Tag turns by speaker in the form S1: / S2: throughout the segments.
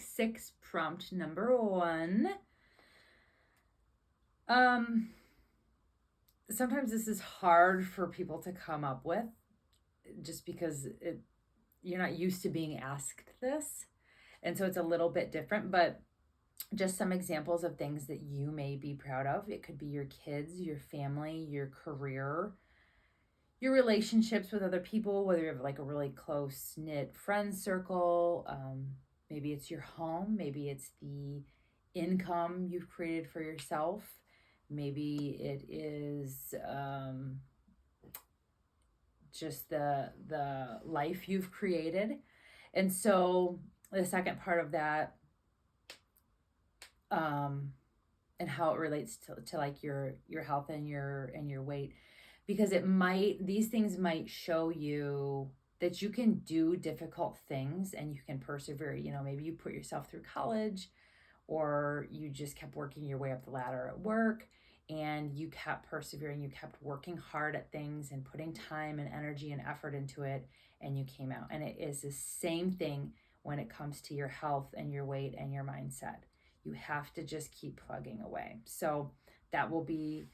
S1: week 6 prompt number 1. Sometimes this is hard for people to come up with just because you're not used to being asked this. And so it's a little bit different, but just some examples of things that you may be proud of. It could be your kids, your family, your career, your relationships with other people, whether you have like a really close knit friend circle. Maybe it's your home, maybe it's the income you've created for yourself, maybe it is just the life you've created. And so the second part of that, and how it relates to like your health and your weight, because these things might show you that you can do difficult things and you can persevere. Maybe you put yourself through college, or you just kept working your way up the ladder at work, and you kept persevering, you kept working hard at things and putting time and energy and effort into it, and you came out. And it is the same thing when it comes to your health and your weight and your mindset. You have to just keep plugging away. So that will be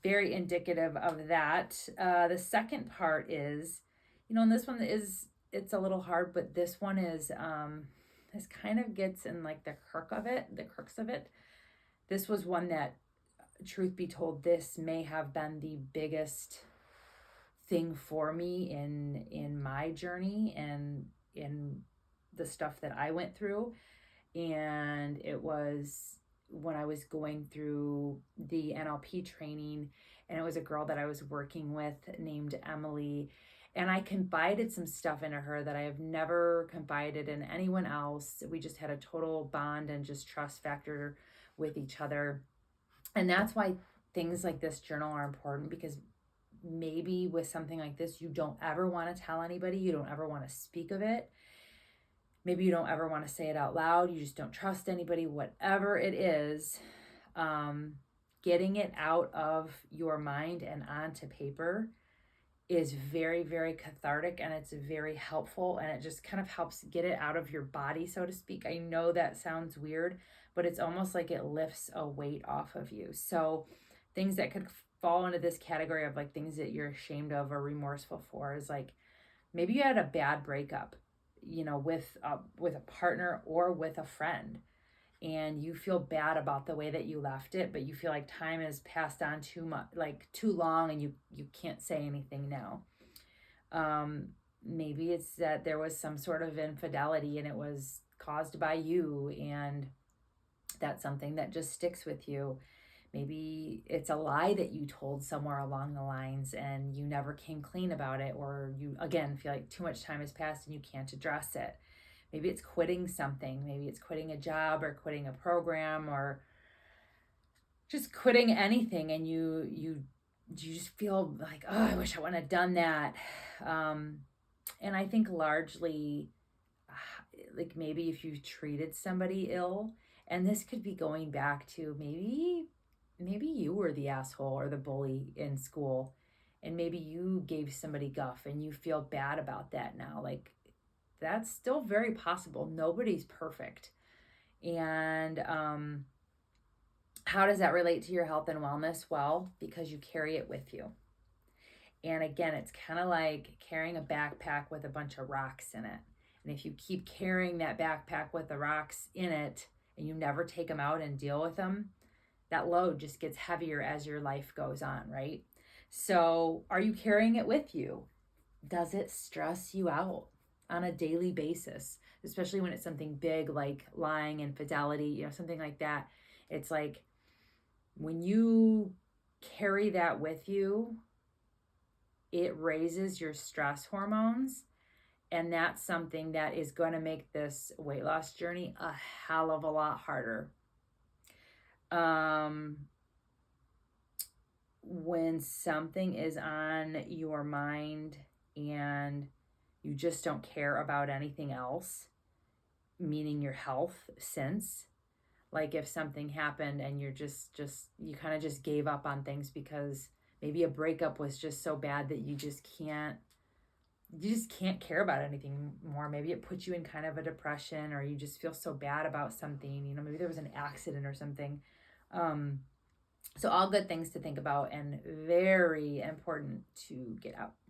S1: very indicative of that. The second part is, and this one it's a little hard, but this one is, this kind of gets in like the crux of it. This was one that, truth be told, this may have been the biggest thing for me in my journey and in the stuff that I went through. And it was when I was going through the NLP training, and it was a girl that I was working with named Emily. And I confided some stuff into her that I have never confided in anyone else. We just had a total bond and just trust factor with each other. And that's why things like this journal are important, because maybe with something like this, you don't ever want to tell anybody. You don't ever want to speak of it. Maybe you don't ever want to say it out loud. You just don't trust anybody, whatever it is. Getting it out of your mind and onto paper is very, very cathartic, and it's very helpful, and it just kind of helps get it out of your body, so to speak. I know that sounds weird, but it's almost like it lifts a weight off of you. So things that could fall into this category of like things that you're ashamed of or remorseful for is like, maybe you had a bad breakup, with a partner or with a friend, and you feel bad about the way that you left it, but you feel like time has passed on too long, and you can't say anything now. Maybe it's that there was some sort of infidelity and it was caused by you, and that's something that just sticks with you. Maybe it's a lie that you told somewhere along the lines and you never came clean about it, or you, again, feel like too much time has passed and you can't address it. Maybe it's quitting something. Maybe it's quitting a job or quitting a program or just quitting anything, and you just feel like, oh, I wish I wouldn't have done that. And I think largely, like maybe if you treated somebody ill, and this could be going back to maybe you were the asshole or the bully in school, and maybe you gave somebody guff and you feel bad about that now. Like, that's still very possible. Nobody's perfect. And how does that relate to your health and wellness? Well, because you carry it with you. And again, it's kind of like carrying a backpack with a bunch of rocks in it. And if you keep carrying that backpack with the rocks in it and you never take them out and deal with them, that load just gets heavier as your life goes on, right? So are you carrying it with you? Does it stress you out on a daily basis, especially when it's something big like lying, infidelity, something like that? It's like when you carry that with you, it raises your stress hormones. And that's something that is going to make this weight loss journey a hell of a lot harder. When something is on your mind and you just don't care about anything else, meaning your health, like if something happened and you're you kind of just gave up on things because maybe a breakup was just so bad that you just can't you just can't care about anything more. Maybe it puts you in kind of a depression, or you just feel so bad about something. You know, maybe there was an accident or something. Um, so all good things to think about and very important to get out.